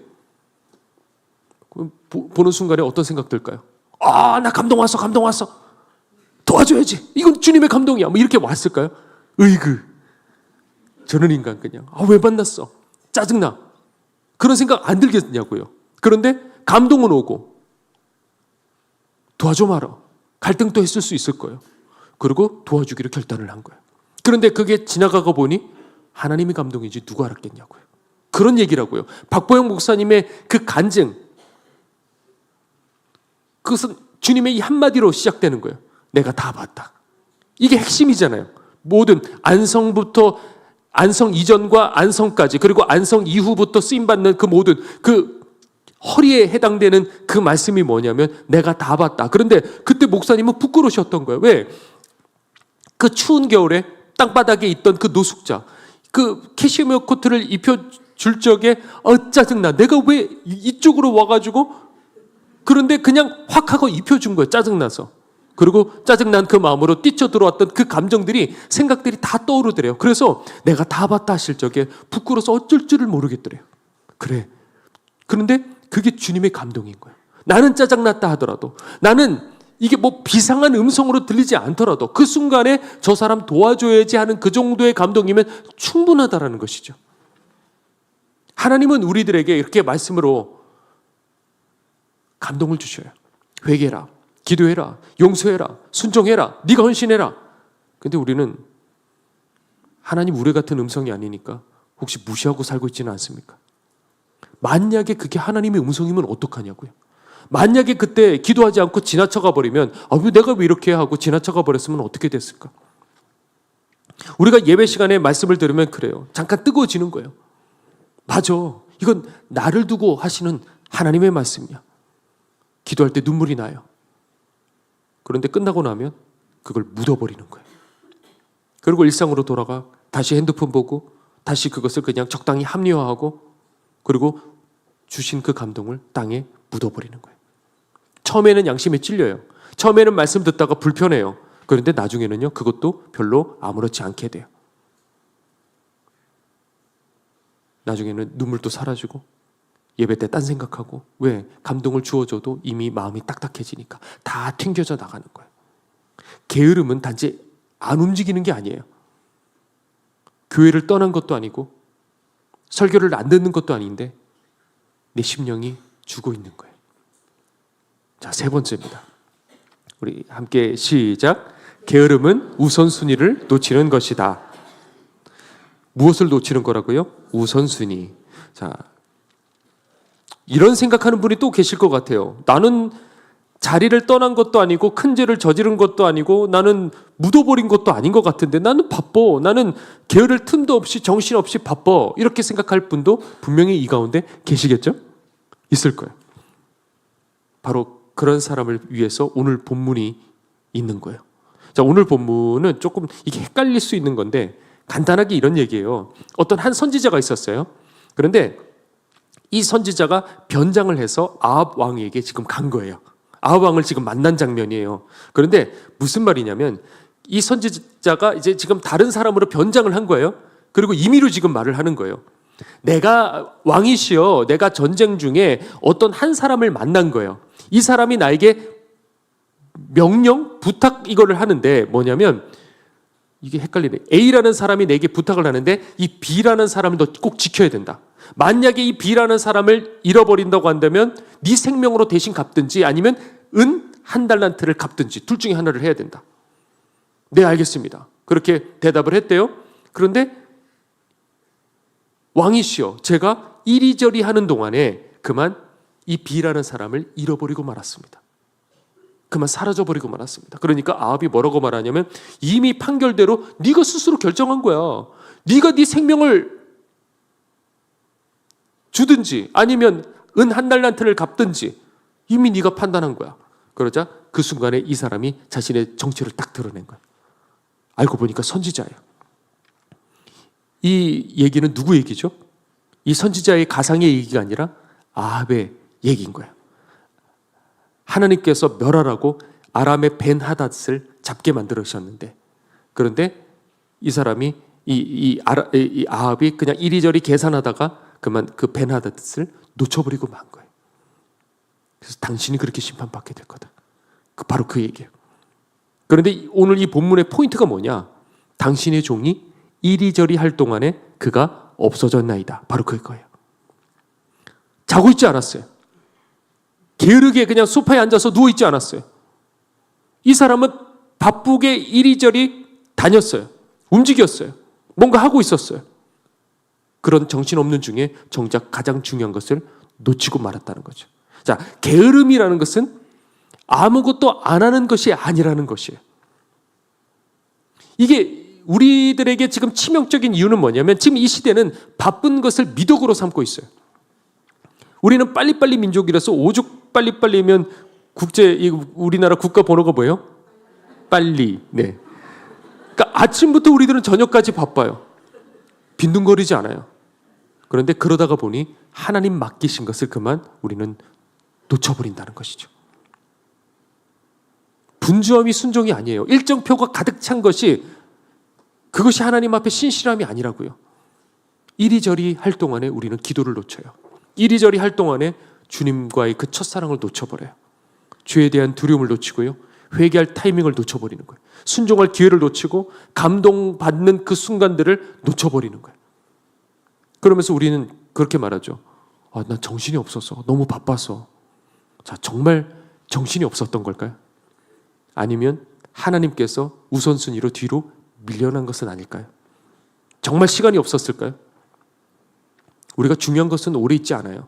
보는 순간에 어떤 생각 들까요? 아, 나 감동 왔어. 도와줘야지. 이건 주님의 감동이야. 이렇게 왔을까요? 으이그. 저런 인간 그냥. 왜 만났어? 짜증나. 그런 생각 안 들겠냐고요. 그런데 감동은 오고 도와줘 말아. 갈등도 했을 수 있을 거예요. 그리고 도와주기로 결단을 한 거예요. 그런데 그게 지나가고 보니 하나님의 감동인지 누가 알았겠냐고요. 그런 얘기라고요. 박보영 목사님의 그 간증, 그것은 주님의 이 한마디로 시작되는 거예요. 내가 다 봤다. 이게 핵심이잖아요. 모든 안성부터 안성 이전과 안성까지, 그리고 안성 이후부터 쓰임받는 그 모든 그 허리에 해당되는 그 말씀이 뭐냐면 내가 다 봤다. 그런데 그때 목사님은 부끄러우셨던 거예요. 왜? 그 추운 겨울에 땅바닥에 있던 그 노숙자, 그 캐시미어 코트를 입혀줄 적에 짜증나. 내가 왜 이쪽으로 와가지고, 그런데 그냥 확 하고 입혀준 거예요. 짜증나서. 그리고 짜증난 그 마음으로 뛰쳐들어왔던 그 감정들이, 생각들이 다 떠오르더래요. 그래서 내가 다 봤다 하실 적에 부끄러워서 어쩔 줄을 모르겠더래요. 그래. 그런데 그게 주님의 감동인 거예요. 나는 짜증났다 하더라도, 나는 이게 비상한 음성으로 들리지 않더라도 그 순간에 저 사람 도와줘야지 하는 그 정도의 감동이면 충분하다라는 것이죠. 하나님은 우리들에게 이렇게 말씀으로 감동을 주셔요. 회개해라, 기도해라, 용서해라, 순종해라, 네가 헌신해라. 근데 우리는 하나님 우레 같은 음성이 아니니까 혹시 무시하고 살고 있지는 않습니까? 만약에 그게 하나님의 음성이면 어떡하냐고요. 만약에 그때 기도하지 않고 지나쳐가 버리면 내가 왜 이렇게 하고 지나쳐가 버렸으면 어떻게 됐을까? 우리가 예배 시간에 말씀을 들으면 그래요. 잠깐 뜨거워지는 거예요. 맞아. 이건 나를 두고 하시는 하나님의 말씀이야. 기도할 때 눈물이 나요. 그런데 끝나고 나면 그걸 묻어버리는 거예요. 그리고 일상으로 돌아가 다시 핸드폰 보고 다시 그것을 그냥 적당히 합리화하고, 그리고 주신 그 감동을 땅에 묻어버리는 거예요. 처음에는 양심에 찔려요. 처음에는 말씀 듣다가 불편해요. 그런데 나중에는요, 그것도 별로 아무렇지 않게 돼요. 나중에는 눈물도 사라지고 예배 때 딴 생각하고. 왜? 감동을 주어줘도 이미 마음이 딱딱해지니까 다 튕겨져 나가는 거예요. 게으름은 단지 안 움직이는 게 아니에요. 교회를 떠난 것도 아니고 설교를 안 듣는 것도 아닌데 내 심령이 죽어 있는 거예요. 자, 세 번째입니다. 우리 함께 시작. 게으름은 우선순위를 놓치는 것이다. 무엇을 놓치는 거라고요? 우선순위. 자, 이런 생각하는 분이 또 계실 것 같아요. 나는 자리를 떠난 것도 아니고 큰 죄를 저지른 것도 아니고 나는 묻어버린 것도 아닌 것 같은데 나는 바빠. 나는 게으를 틈도 없이 정신없이 바빠. 이렇게 생각할 분도 분명히 이 가운데 계시겠죠? 있을 거예요. 바로 그런 사람을 위해서 오늘 본문이 있는 거예요. 자, 오늘 본문은 조금 이게 헷갈릴 수 있는 건데 간단하게 이런 얘기예요. 어떤 한 선지자가 있었어요. 그런데 이 선지자가 변장을 해서 아합 왕에게 지금 간 거예요. 아합 왕을 지금 만난 장면이에요. 그런데 무슨 말이냐면 이 선지자가 이제 지금 다른 사람으로 변장을 한 거예요. 그리고 임의로 지금 말을 하는 거예요. 내가 왕이시여, 내가 전쟁 중에 어떤 한 사람을 만난 거예요. 이 사람이 나에게 명령, 부탁 이거를 하는데 뭐냐면 이게 헷갈리네. A라는 사람이 내게 부탁을 하는데 이 B라는 사람을 너 꼭 지켜야 된다. 만약에 이 B라는 사람을 잃어버린다고 한다면 네 생명으로 대신 갚든지 아니면 은 한 달란트를 갚든지 둘 중에 하나를 해야 된다. 네, 알겠습니다. 그렇게 대답을 했대요. 그런데 왕이시여, 제가 이리저리 하는 동안에 그만 이 B라는 사람을 잃어버리고 말았습니다. 그만 사라져버리고 말았습니다. 그러니까 아합이 뭐라고 말하냐면 이미 판결대로 네가 스스로 결정한 거야. 네가 네 생명을 주든지 아니면 은 한 달란트를 갚든지 이미 네가 판단한 거야. 그러자 그 순간에 이 사람이 자신의 정체를 딱 드러낸 거야. 알고 보니까 선지자예요. 이 얘기는 누구 얘기죠? 이 선지자의 가상의 얘기가 아니라 아합의 얘기인 거야. 하나님께서 멸하라고 아람의 벤하닷을 잡게 만들으셨는데, 그런데 이 사람이 이 아합이 그냥 이리저리 계산하다가 그만 그 벤하닷을 놓쳐버리고 만 거예요. 그래서 당신이 그렇게 심판받게 될 거다. 바로 그 얘기예요. 그런데 오늘 이 본문의 포인트가 뭐냐? 당신의 종이 이리저리 할 동안에 그가 없어졌나이다. 바로 그거예요. 자고 있지 않았어요. 게으르게 그냥 소파에 앉아서 누워있지 않았어요. 이 사람은 바쁘게 이리저리 다녔어요. 움직였어요. 뭔가 하고 있었어요. 그런 정신없는 중에 정작 가장 중요한 것을 놓치고 말았다는 거죠. 자, 게으름이라는 것은 아무것도 안 하는 것이 아니라는 것이에요. 이게 우리들에게 지금 치명적인 이유는 뭐냐면 지금 이 시대는 바쁜 것을 미덕으로 삼고 있어요. 우리는 빨리빨리 민족이라서 오죽 빨리빨리면 우리나라 국가 번호가 뭐예요? 빨리. 네. 그러니까 아침부터 우리들은 저녁까지 바빠요. 빈둥거리지 않아요. 그런데 그러다가 보니 하나님 맡기신 것을 그만 우리는 놓쳐버린다는 것이죠. 분주함이 순종이 아니에요. 일정표가 가득 찬 것이 그것이 하나님 앞에 신실함이 아니라고요. 이리저리 할 동안에 우리는 기도를 놓쳐요. 이리저리 할 동안에 주님과의 그 첫사랑을 놓쳐버려요. 죄에 대한 두려움을 놓치고요. 회개할 타이밍을 놓쳐버리는 거예요. 순종할 기회를 놓치고 감동받는 그 순간들을 놓쳐버리는 거예요. 그러면서 우리는 그렇게 말하죠. 난 정신이 없어서 너무 바빠서. 자, 정말 정신이 없었던 걸까요? 아니면 하나님께서 우선순위로 뒤로 밀려난 것은 아닐까요? 정말 시간이 없었을까요? 우리가 중요한 것은 오래 있지 않아요.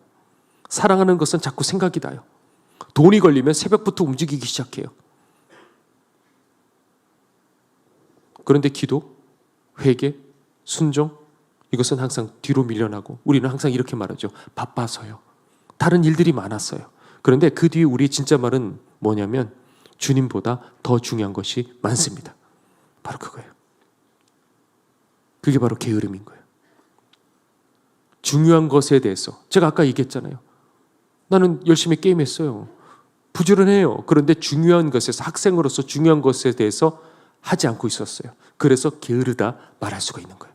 사랑하는 것은 자꾸 생각이 나요. 돈이 걸리면 새벽부터 움직이기 시작해요. 그런데 기도, 회개, 순종 이것은 항상 뒤로 밀려나고 우리는 항상 이렇게 말하죠. 바빠서요. 다른 일들이 많았어요. 그런데 그 뒤에 우리의 진짜 말은 뭐냐면 주님보다 더 중요한 것이 많습니다. 바로 그거예요. 그게 바로 게으름인 거예요. 중요한 것에 대해서 제가 아까 얘기했잖아요. 나는 열심히 게임했어요. 부지런해요. 그런데 중요한 것에서 학생으로서 중요한 것에 대해서 하지 않고 있었어요. 그래서 게으르다 말할 수가 있는 거예요.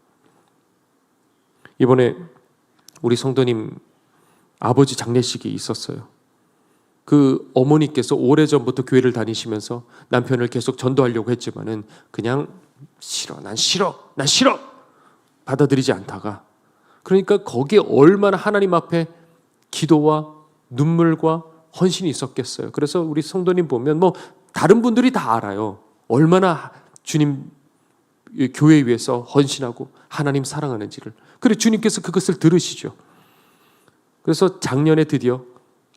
이번에 우리 성도님 아버지 장례식이 있었어요. 그 어머니께서 오래전부터 교회를 다니시면서 남편을 계속 전도하려고 했지만은 그냥 싫어, 난 싫어, 난 싫어 받아들이지 않다가 그러니까 거기에 얼마나 하나님 앞에 기도와 눈물과 헌신이 있었겠어요. 그래서 우리 성도님 보면 뭐 다른 분들이 다 알아요. 얼마나 주님 교회 위해서 헌신하고 하나님 사랑하는지를. 그래 주님께서 그것을 들으시죠. 그래서 작년에 드디어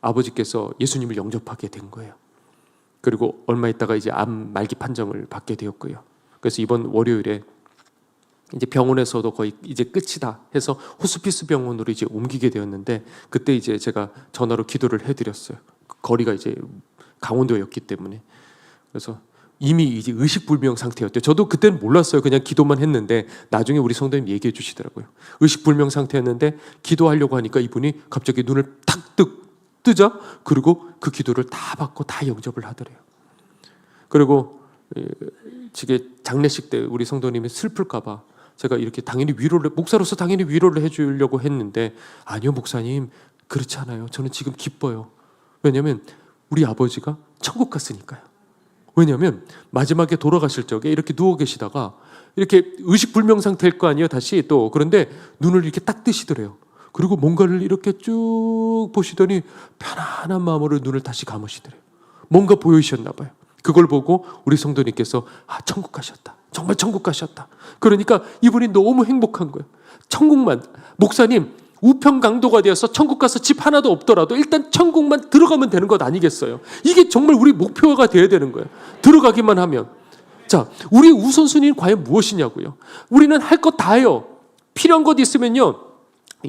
아버지께서 예수님을 영접하게 된 거예요. 그리고 얼마 있다가 이제 암 말기 판정을 받게 되었고요. 그래서 이번 월요일에 이제 병원에서도 거의 이제 끝이다 해서 호스피스 병원으로 이제 옮기게 되었는데 그때 이제 제가 전화로 기도를 해드렸어요. 거리가 이제 강원도였기 때문에. 그래서 이미 이제 의식불명 상태였대요. 저도 그때는 몰랐어요. 그냥 기도만 했는데 나중에 우리 성도님 얘기해 주시더라고요. 의식불명 상태였는데 기도하려고 하니까 이분이 갑자기 눈을 탁 뜨자 그리고 그 기도를 다 받고 다 영접을 하더래요. 그리고 지게 장례식 때 우리 성도님이 슬플까 봐 제가 이렇게 당연히 목사로서 당연히 위로를 해주려고 했는데, 아니요 목사님, 그렇지 않아요. 저는 지금 기뻐요. 왜냐하면 우리 아버지가 천국 갔으니까요. 왜냐하면 마지막에 돌아가실 적에 이렇게 누워 계시다가 이렇게 의식불명 상태일 거 아니에요. 다시 또 그런데 눈을 이렇게 딱 뜨시더래요. 그리고 뭔가를 이렇게 쭉 보시더니 편안한 마음으로 눈을 다시 감으시더래요. 뭔가 보이셨나 봐요. 그걸 보고 우리 성도님께서 천국 가셨다. 정말 천국 가셨다. 그러니까 이분이 너무 행복한 거예요. 천국만, 목사님 우편강도가 되어서 천국 가서 집 하나도 없더라도 일단 천국만 들어가면 되는 것 아니겠어요? 이게 정말 우리 목표가 돼야 되는 거예요. 들어가기만 하면. 자, 우리의 우선순위는 과연 무엇이냐고요? 우리는 할 것 다 해요. 필요한 것 있으면요,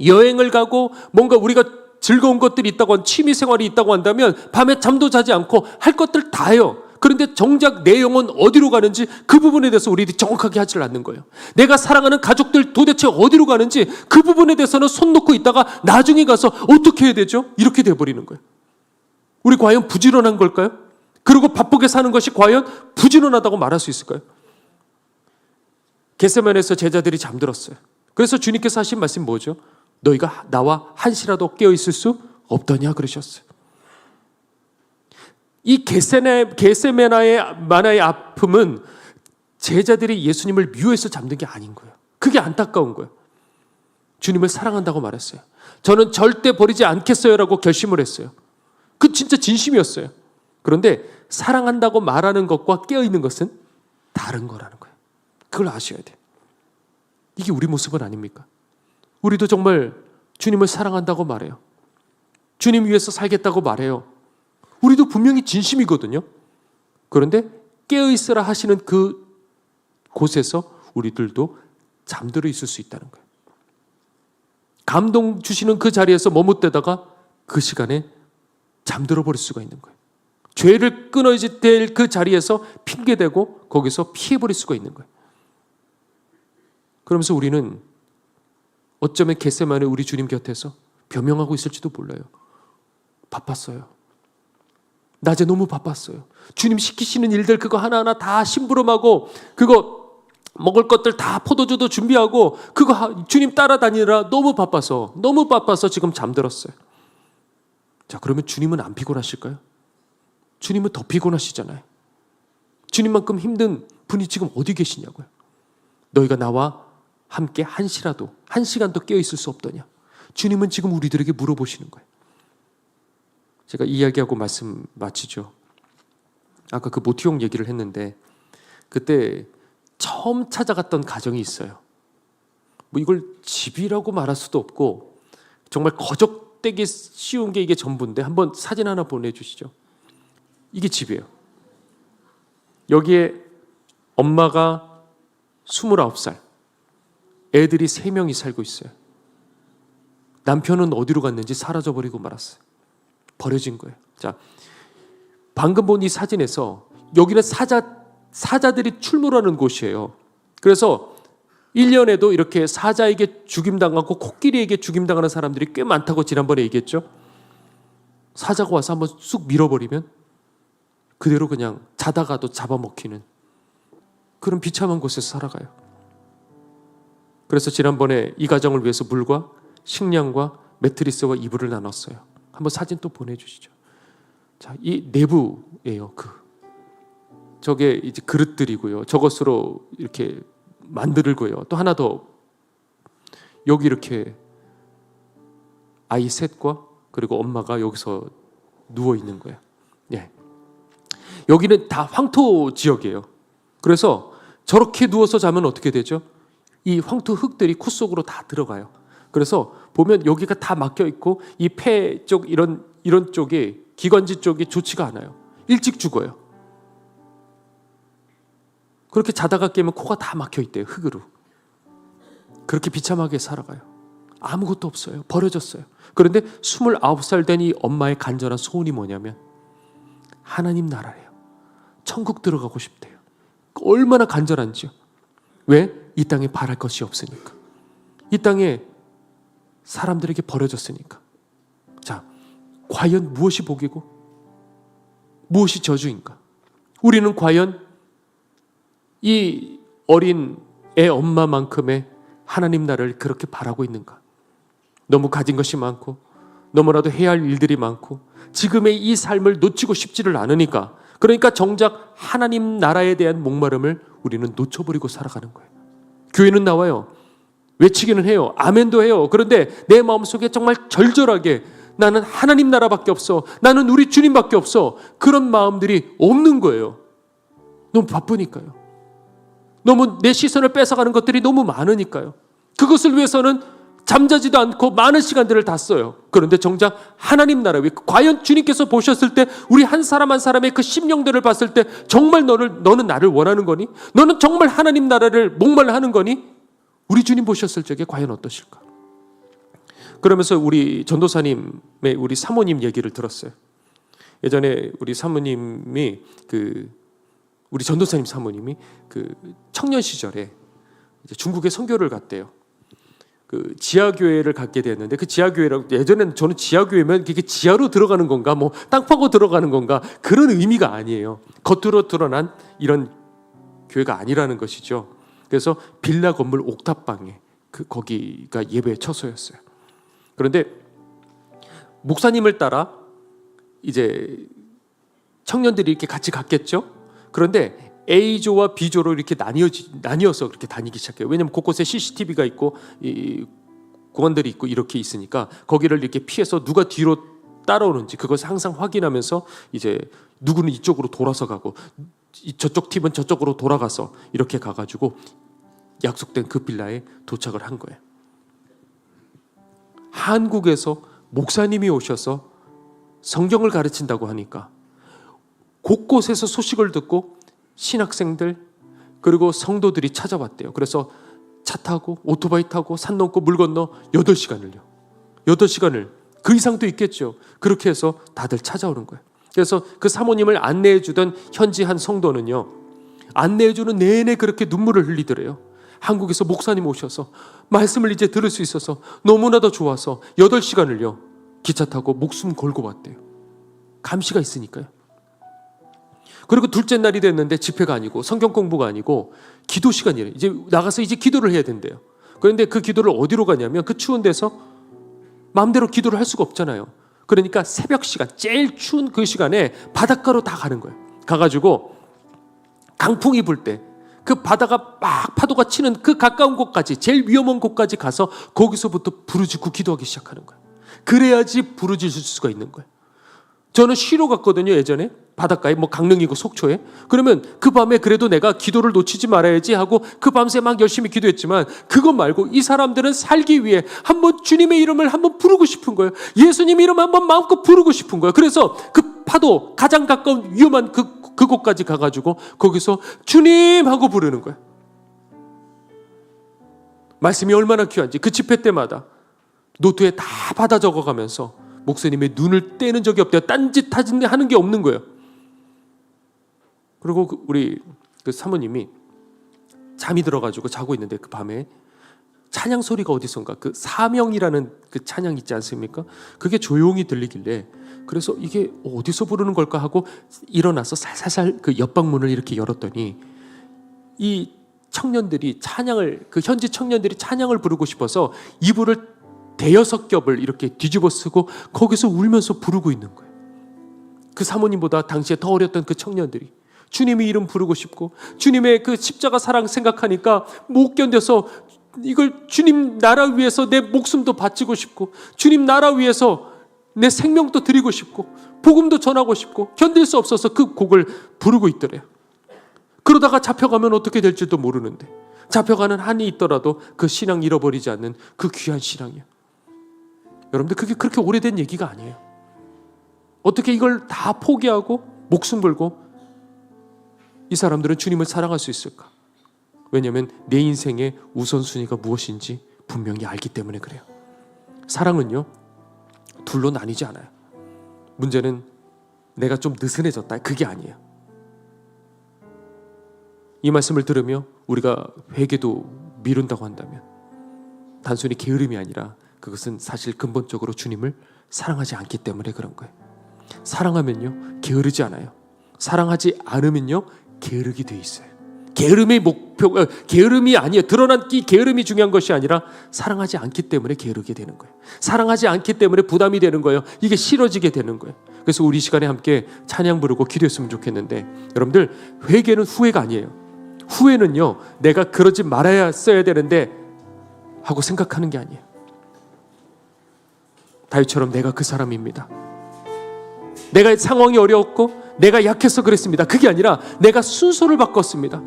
여행을 가고 뭔가 우리가 즐거운 것들이 있다고, 취미 생활이 있다고 한다면 밤에 잠도 자지 않고 할 것들 다 해요. 그런데 정작 내 영혼 어디로 가는지 그 부분에 대해서 우리들이 정확하게 하질 않는 거예요. 내가 사랑하는 가족들 도대체 어디로 가는지 그 부분에 대해서는 손 놓고 있다가 나중에 가서 어떻게 해야 되죠? 이렇게 돼버리는 거예요. 우리 과연 부지런한 걸까요? 그리고 바쁘게 사는 것이 과연 부지런하다고 말할 수 있을까요? 겟세마네에서 제자들이 잠들었어요. 그래서 주님께서 하신 말씀이 뭐죠? 너희가 나와 한시라도 깨어 있을 수 없더냐 그러셨어요. 이 겟세마네의 아픔은 제자들이 예수님을 미워해서 잠든 게 아닌 거예요. 그게 안타까운 거예요. 주님을 사랑한다고 말했어요. 저는 절대 버리지 않겠어요라고 결심을 했어요. 그 진짜 진심이었어요. 그런데 사랑한다고 말하는 것과 깨어있는 것은 다른 거라는 거예요. 그걸 아셔야 돼요. 이게 우리 모습은 아닙니까? 우리도 정말 주님을 사랑한다고 말해요. 주님 위해서 살겠다고 말해요. 우리도 분명히 진심이거든요. 그런데 깨어있으라 하시는 그 곳에서 우리들도 잠들어 있을 수 있다는 거예요. 감동 주시는 그 자리에서 머뭇대다가 그 시간에 잠들어 버릴 수가 있는 거예요. 죄를 끊어야 될 그 자리에서 핑계대고 거기서 피해버릴 수가 있는 거예요. 그러면서 우리는 어쩌면 겟세마네 우리 주님 곁에서 변명하고 있을지도 몰라요. 바빴어요. 낮에 너무 바빴어요. 주님 시키시는 일들 그거 하나하나 다 심부름하고 그거 먹을 것들 다 포도주도 준비하고 그거 주님 따라다니느라 너무 바빠서 지금 잠들었어요. 자, 그러면 주님은 안 피곤하실까요? 주님은 더 피곤하시잖아요. 주님만큼 힘든 분이 지금 어디 계시냐고요. 너희가 나와 함께 한 시간도 깨어있을 수 없더냐. 주님은 지금 우리들에게 물어보시는 거예요. 제가 이야기하고 말씀 마치죠. 아까 그 모티용 얘기를 했는데 그때 처음 찾아갔던 가정이 있어요. 뭐 이걸 집이라고 말할 수도 없고 정말 거적되기 쉬운 게 이게 전부인데 한번 사진 하나 보내주시죠. 이게 집이에요. 여기에 엄마가 29살, 애들이 3명이 살고 있어요. 남편은 어디로 갔는지 사라져버리고 말았어요. 버려진 거예요. 자, 방금 본 이 사진에서 여기는 사자들이 출몰하는 곳이에요. 그래서 1년에도 이렇게 사자에게 죽임당하고 코끼리에게 죽임당하는 사람들이 꽤 많다고 지난번에 얘기했죠. 사자가 와서 한번 쑥 밀어버리면 그대로 그냥 자다가도 잡아먹히는 그런 비참한 곳에서 살아가요. 그래서 지난번에 이 가정을 위해서 물과 식량과 매트리스와 이불을 나눴어요. 한번 사진 또 보내주시죠. 자, 이 내부예요. 저게 이제 그릇들이고요. 저것으로 이렇게 만들고요. 또 하나 더 여기 이렇게 아이 셋과 그리고 엄마가 여기서 누워 있는 거예요. 예. 여기는 다 황토 지역이에요. 그래서 저렇게 누워서 자면 어떻게 되죠? 이 황토 흙들이 코 속으로 다 들어가요. 그래서 보면 여기가 다 막혀 있고 이 폐 쪽 이런 쪽이 기관지 쪽이 좋지가 않아요. 일찍 죽어요. 그렇게 자다가 깨면 코가 다 막혀 있대요. 흙으로. 그렇게 비참하게 살아가요. 아무것도 없어요. 버려졌어요. 그런데 29살 된 이 엄마의 간절한 소원이 뭐냐면 하나님 나라래요. 천국 들어가고 싶대요. 얼마나 간절한지요. 왜? 이 땅에 바랄 것이 없으니까. 이 땅에 사람들에게 버려졌으니까. 자, 과연 무엇이 복이고 무엇이 저주인가? 우리는 과연 이 어린 애 엄마만큼의 하나님 나라를 그렇게 바라고 있는가? 너무 가진 것이 많고 너무나도 해야 할 일들이 많고 지금의 이 삶을 놓치고 싶지를 않으니까, 그러니까 정작 하나님 나라에 대한 목마름을 우리는 놓쳐버리고 살아가는 거예요. 교회는 나와요. 외치기는 해요. 아멘도 해요. 그런데 내 마음속에 정말 절절하게 나는 하나님 나라밖에 없어, 나는 우리 주님밖에 없어, 그런 마음들이 없는 거예요. 너무 바쁘니까요. 너무 내 시선을 뺏어가는 것들이 너무 많으니까요. 그것을 위해서는 잠자지도 않고 많은 시간들을 다 써요. 그런데 정작 하나님 나라 위, 과연 주님께서 보셨을 때 우리 한 사람 한 사람의 그 심령들을 봤을 때 정말 너는 나를 원하는 거니? 너는 정말 하나님 나라를 목말라 하는 거니? 우리 주님 보셨을 적에 과연 어떠실까? 그러면서 우리 전도사님의 우리 사모님 얘기를 들었어요. 예전에 우리 사모님이 우리 전도사님 사모님이 청년 시절에 이제 중국에 선교를 갔대요. 지하교회를 갖게 됐는데, 그 지하교회라고, 예전에는 저는 지하교회면 이게 지하로 들어가는 건가, 뭐 땅 파고 들어가는 건가, 그런 의미가 아니에요. 겉으로 드러난 이런 교회가 아니라는 것이죠. 그래서 빌라 건물 옥탑방에 거기가 예배 처소였어요. 그런데 목사님을 따라 이제 청년들이 이렇게 같이 갔겠죠. 그런데 A조와 B조로 이렇게 나뉘어서 그렇게 다니기 시작해요. 왜냐하면 곳곳에 CCTV가 있고 공안들이 있고 이렇게 있으니까 거기를 이렇게 피해서 누가 뒤로 따라오는지 그것을 항상 확인하면서 이제 누구는 이쪽으로 돌아서 가고 저쪽 팀은 저쪽으로 돌아가서 이렇게 가가지고 약속된 그 빌라에 도착을 한 거예요. 한국에서 목사님이 오셔서 성경을 가르친다고 하니까 곳곳에서 소식을 듣고 신학생들 그리고 성도들이 찾아왔대요. 그래서 차 타고 오토바이 타고 산 넘고 물 건너 8시간을 그 이상도 있겠죠. 그렇게 해서 다들 찾아오는 거예요. 그래서 그 사모님을 안내해 주던 현지 한 성도는요, 안내해 주는 내내 그렇게 눈물을 흘리더래요. 한국에서 목사님 오셔서 말씀을 이제 들을 수 있어서 너무나도 좋아서 8시간을요 기차 타고 목숨 걸고 왔대요. 감시가 있으니까요. 그리고 둘째 날이 됐는데 집회가 아니고 성경 공부가 아니고 기도 시간이래요. 이제 나가서 이제 기도를 해야 된대요. 그런데 그 기도를 어디로 가냐면 그 추운 데서 마음대로 기도를 할 수가 없잖아요. 그러니까 새벽 시간, 제일 추운 그 시간에 바닷가로 다 가는 거예요. 가가지고 강풍이 불 때 그 바다가 막 파도가 치는 그 가까운 곳까지, 제일 위험한 곳까지 가서 거기서부터 부르짖고 기도하기 시작하는 거예요. 그래야지 부르짖을 수가 있는 거예요. 저는 쉬러 갔거든요. 예전에 바닷가에 뭐 강릉이고 속초에. 그러면 그 밤에 그래도 내가 기도를 놓치지 말아야지 하고 그 밤새 막 열심히 기도했지만 그것 말고 이 사람들은 살기 위해 한번 주님의 이름을 한번 부르고 싶은 거예요. 예수님 이름 한번 마음껏 부르고 싶은 거예요. 그래서 그 파도 가장 가까운 위험한 그곳까지 가가지고 거기서 주님 하고 부르는 거예요. 말씀이 얼마나 귀한지 그 집회 때마다 노트에 다 받아 적어가면서 목사님의 눈을 떼는 적이 없대요. 딴짓 하는 게 없는 거예요. 그리고 우리 그 사모님이 잠이 들어가지고 자고 있는데 그 밤에 찬양 소리가 어디선가, 그 사명이라는 그 찬양 있지 않습니까? 그게 조용히 들리길래 그래서 이게 어디서 부르는 걸까 하고 일어나서 살살살 그 옆방문을 이렇게 열었더니 이 청년들이 그 현지 청년들이 찬양을 부르고 싶어서 이불을 대여섯 겹을 이렇게 뒤집어 쓰고 거기서 울면서 부르고 있는 거예요. 그 사모님보다 당시에 더 어렸던 그 청년들이 주님의 이름 부르고 싶고 주님의 그 십자가 사랑 생각하니까 못 견뎌서 이걸 주님 나라 위해서 내 목숨도 바치고 싶고 주님 나라 위해서 내 생명도 드리고 싶고 복음도 전하고 싶고 견딜 수 없어서 그 곡을 부르고 있더래요. 그러다가 잡혀가면 어떻게 될지도 모르는데 잡혀가는 한이 있더라도 그 신앙 잃어버리지 않는 그 귀한 신앙이에요. 여러분들 그게 그렇게 오래된 얘기가 아니에요. 어떻게 이걸 다 포기하고 목숨 걸고 이 사람들은 주님을 사랑할 수 있을까? 왜냐하면 내 인생의 우선순위가 무엇인지 분명히 알기 때문에 그래요. 사랑은요 둘로 나뉘지 않아요. 문제는 내가 좀 느슨해졌다, 그게 아니에요. 이 말씀을 들으며 우리가 회개도 미룬다고 한다면 단순히 게으름이 아니라 그것은 사실 근본적으로 주님을 사랑하지 않기 때문에 그런 거예요. 사랑하면요 게으르지 않아요. 사랑하지 않으면요 게으르게 돼 있어요. 게으름의 목표가 게으름이 아니에요. 드러난 이 게으름이 중요한 것이 아니라 사랑하지 않기 때문에 게으르게 되는 거예요. 사랑하지 않기 때문에 부담이 되는 거예요. 이게 싫어지게 되는 거예요. 그래서 우리 시간에 함께 찬양 부르고 기도했으면 좋겠는데, 여러분들 회개는 후회가 아니에요. 후회는요 내가 그러지 말아야 써야 되는데 하고 생각하는 게 아니에요. 다윗처럼 내가 그 사람입니다. 내가 상황이 어려웠고 내가 약해서 그랬습니다. 그게 아니라 내가 순서를 바꿨습니다.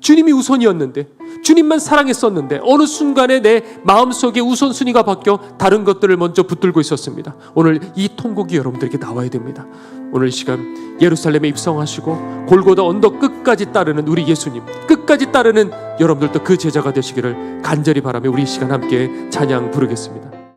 주님이 우선이었는데, 주님만 사랑했었는데 어느 순간에 내 마음속에 우선순위가 바뀌어 다른 것들을 먼저 붙들고 있었습니다. 오늘 이 통곡이 여러분들에게 나와야 됩니다. 오늘 이 시간 예루살렘에 입성하시고 골고다 언덕 끝까지 따르는 우리 예수님, 끝까지 따르는 여러분들도 그 제자가 되시기를 간절히 바라며 우리 이 시간 함께 찬양 부르겠습니다.